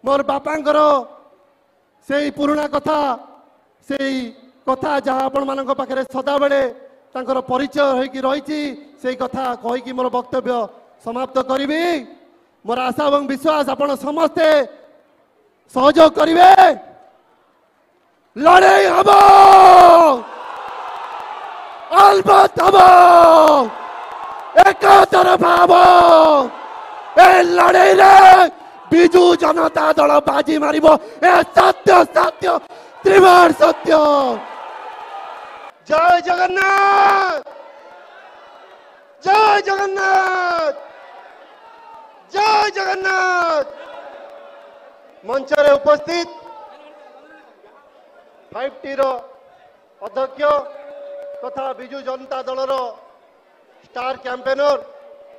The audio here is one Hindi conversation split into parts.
मोर बापांकर से पुराना कथा से कथा जहाँ आपण मान पाखे सदा बेले तांकर परिचय होइकी रही से कथा कहीकि मोर वक्तव्य समाप्त करी। मोर आशा और विश्वास आपण समस्ते सहयोग करिवे। लड़ाई हम अलबत हम एक तरफा हम ए लड़ाई रे बिजू जनता दल बाजी मारिबो ए सत्य सत्य त्रिवार सत्य। जय जगन्नाथ जय जगन्नाथ जय जगन्नाथ। मंच रे उपस्थित 5T रो अध्यक्ष तथा बिजू जनता दल रो star campaigner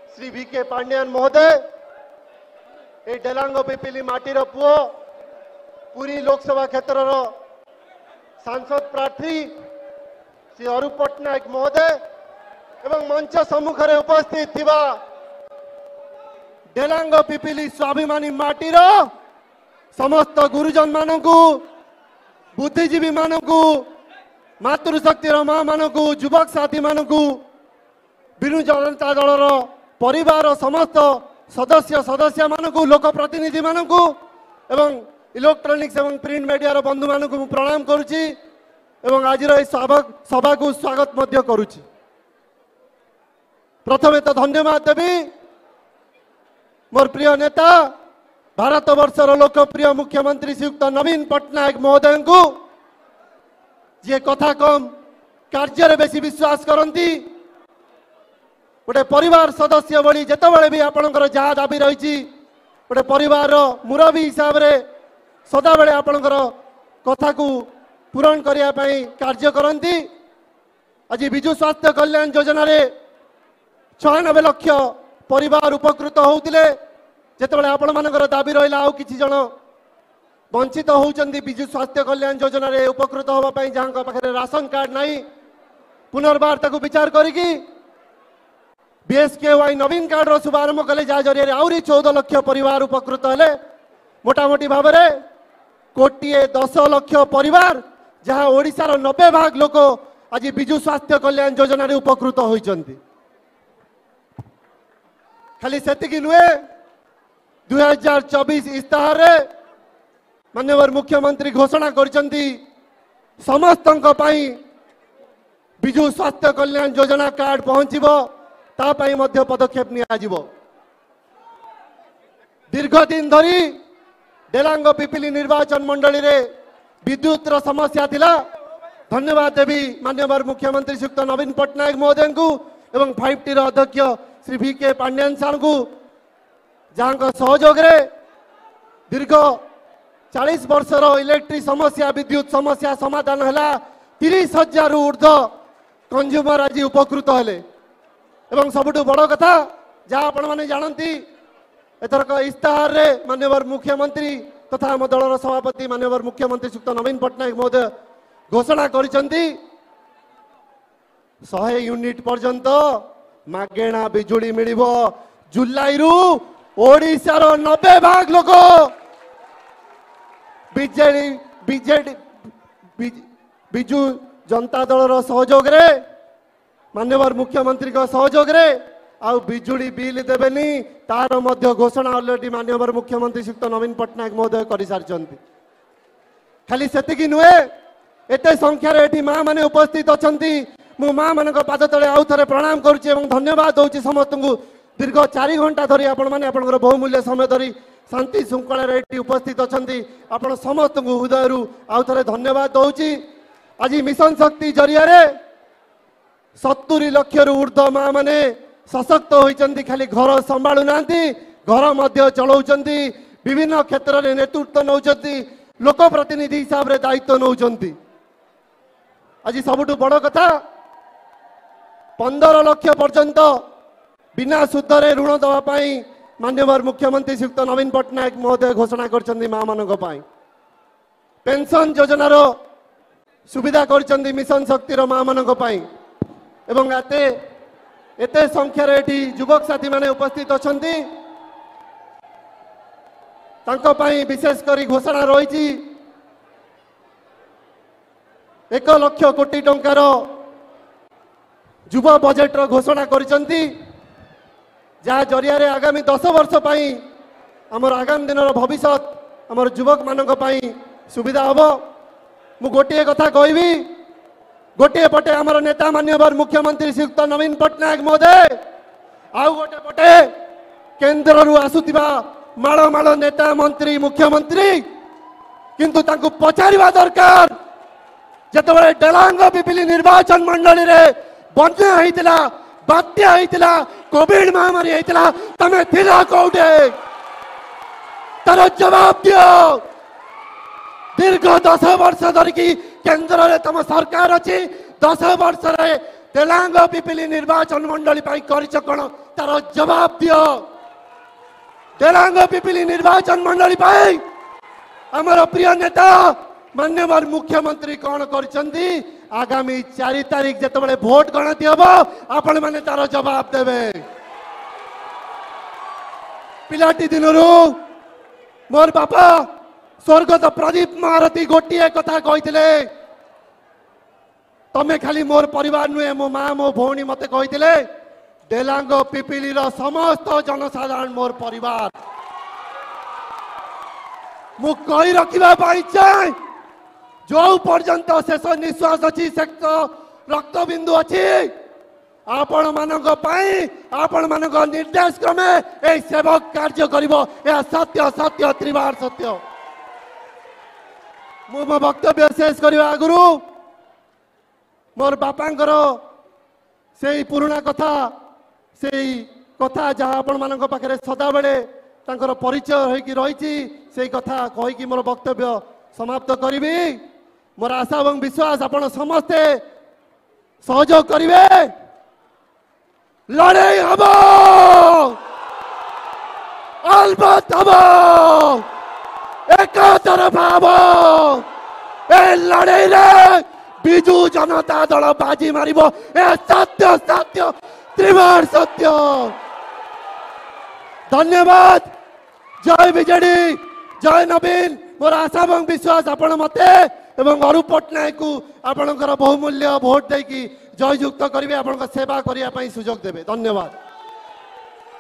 Shri VK Pandian महोदय, ए डेलांगो पिपिली माटीर पुओ पुरी लोकसभा क्षेत्र रो सांसद प्रार्थी श्री अरूप पट्टनायक महोदय एवं मंच सम्मुख रे उपस्थित थिबा डेलांगो पिपिली स्वाभिमानी माटीर समस्त गुरुजन मानकू बुद्धिजीवी मानकू मातृशक्तिर माँ मानकू युवक साथी मानकू बिजू जनता दल परिवार समस्त सदस्य सदस्य मानकू लोक प्रतिनिधि मानकू एवं इलेक्ट्रोनिक्स एवं प्रिंट मीडिया बंधु मानकू प्रणाम करुची एवं आज सभा को स्वागत मध्य करुची। प्रथमे तो धन्यवाद देवी मोर प्रिय नेता भारत वर्षर लोकप्रिय मुख्यमंत्री श्रीयुक्त नवीन पट्टनायक महोदय को जी कथा कम कार्य बेसी विश्वास करती गोटे परिवार सदस्य भली जितेबाला भी आपणकर जहाँ दाबी रही गोटे परिवार मुरबी हिसाब से सदा बेले आपणकर कथा को पूरण करने कार्य करती। आज विजु स्वास्थ्य कल्याण योजना रे 96 लाख परिवार उपकृत होते जितेबाला आपण मानकर दाबी रहा आउ किछि जन वंचित होउचंदी विजु स्वास्थ्य कल्याण योजना रे उपकृत होबा पई जहां पाखे राशन कार्ड नहीं पुनर्बार ताकू विचार करिकी BSKY नवीन कार्ड रो शुभारंभ कले जा जरिया आउरी 14 लाख परिवार उपकृत हेले। मोटामोटी भाव में 1.10 लाख परिवार जहां ओडिशार 90 भाग लोक आज विजु स्वास्थ्य कल्याण योजना रे उपकृत होइचंती। खाली सेतिकी नुहे 2024 इस्ताहार रे माननीय मुख्यमंत्री घोषणा करचंती समस्तंक पई विजु स्वास्थ्य कल्याण योजना कार्ड पहुंचीबो ता पई मध्य पदक्षेप निया जिवो। दीर्घ दिन धरी डेलांगो पिपिली निर्वाचन मंडली रे विद्युत रो समस्या थिला। धन्यवाद देवी माननीय मुख्यमंत्री श्रीयुक्त नवीन पट्टनायक महोदय को एवं 5T रो अध्यक्ष श्री VK पांड्यान सार को जहां सहयोग रे दीर्घ 40 वर्षर इलेक्ट्रिक समस्या विद्युत समस्या समाधान है। 30,000 ऊर्ध्व कंज्यूमर आज उपकृत हेले एवं सबुठु बड़ कथा जहाँ आपण माने जानती एथरक इस्ताहार रे माननीय मुख्यमंत्री तथा आम दलर सभापति माननीय मुख्यमंत्री श्रीयुक्त नवीन पट्टनायक महोदय घोषणा करिसेंती 100 यूनिट पर्यंत मागेणा बिजुली मिलिबो। जुलाई रु ओडिशार 90 भाग लोक विजु जनता दल सहयोग रे माननीय मुख्यमंत्री सहयोग रे आउ बिजुली बिल देवेनी तार मध्य घोषणा अलरेडी माननीय मुख्यमंत्री श्रीयुक्त नवीन पट्टनायक महोदय कर सारी। खाली सेतिकी नुहे एते संख्यार एठी माँ माने उपस्थित अछंती मु माँ मान पाद तले आउ थे प्रणाम करुच्ची एवं धन्यवाद दूसरी समस्त को। दीर्घ 4 घंटा धरी आपण माने आपनकर बहुमूल्य समय धरी शांति श्रृंखला रे उपस्थित अछंती आपण समस्त को हृदय आउ थे धन्यवाद दूची। आज मिशन शक्ति जरिया रे 70 लाख ऊर्ध्व माँ माने सशक्त होइचंती। खाली घर संभाळु नांती घर मध्य चलाउचंती विभिन्न क्षेत्र में नेतृत्व नौचंती लोक प्रतिनिधि हिसाब रे दायित्व नौचंती। आज सबुठु बड़ कथा 15 लाख पर्यंत बिना सुध रे ऋण दवा पाई माननीय मुख्यमंत्री श्रीयुक्त नवीन पट्टनायक महोदय घोषणा करचंदी माँ मानक पाई। पेंशन योजना रो सुविधा करचंदी मिशन शक्ति रो माँ मानक पाई एवं एते संख्यार एठी युवक साथी माने उपस्थित अछंती। तांको पाई विशेष करी घोषणा रही 1 लाख कोटी टंकार युव बजेट रो घोषणा करिसंती जहाँ जरिया रे आगामी 10 वर्ष पाई हमर आगामी दिन भविष्य हमर युवक मानक पाई सुविधा हम मु गोटे कथा कहबी गोटे पटे हमर नेता मान्यवर मुख्यमंत्री श्रीयुक्त नवीन पट्टनायक महोदय आउ गोटे पटे केंद्र रु आसुतिबा माळ माळ नेता मंत्री मुख्यमंत्री किंतु तांको पचारिबा दरकार जतबे डेलांग पिपिली निर्वाचन मंडली रे बन्या होइतिला बात्या होइतिला कोविड महामारी होइतिला तमे थिला कोउटे तार जवाब दियो दीर्घ 10 वर्ष धरिकी केंद्र रे तम सरकार अछि 10 वर्ष रे तेलांग पिपिली निर्वाचन मंडली पाई करिछ कोन तार जवाब दियो तेलांग पिपिली निर्वाचन मंडली पाई हमर प्रिय नेता मान्यवर मुख्यमंत्री कौन करछंती आगामी 4 तारीख जतबे भोट गणति हबो आपण माने तार जवाब देबे पिलाटी दिनरु मोर बापा स्वर्गत प्रदीप महारथी गोटिए कथा कहिथिले तमे खाली मोर परिवार नुहे मो माँ मो भौणी मते कहिथिले डेलांग पिपिली रो समस्त जनसाधारण मोर परिवार मु कहि रखिबा पाई चाहे जो पर्यंत शेष निश्वास अच्छी शेष रक्त बिंदु अच्छी आपण मानक आपण मानक निर्देश क्रमे ए सेवक कार्य करिवो ए सत्य सत्य त्रिवार सत्य मो वक्तव्य शेष करबा आगुरु मोर बापांकर सेई पुराना कथा सेई कथा जहाँ आपण मानक पाखरे सदा बेले तांकर परिचय होइकी रहिछि सेई कथा कहिकी मोर वक्तव्य समाप्त करिबी मोर आशा और विश्वास आपण समस्ते सहयोग करिवे लड़ाई हम अलबत हम एक तरफा हम ए लड़ाई रे बिजू जनता दल बाजी मारिबो ए सत्य सत्य त्रिवार सत्य धन्यवाद जय बीजेडी जय नवीन मोर आशा और विश्वास आपण मते एवं अरूप पट्टनायक को आपणकर बहुमूल्य भोट देकी जययुक्त करेंगे आपण सेवा करने सुजोग देवे धन्यवाद।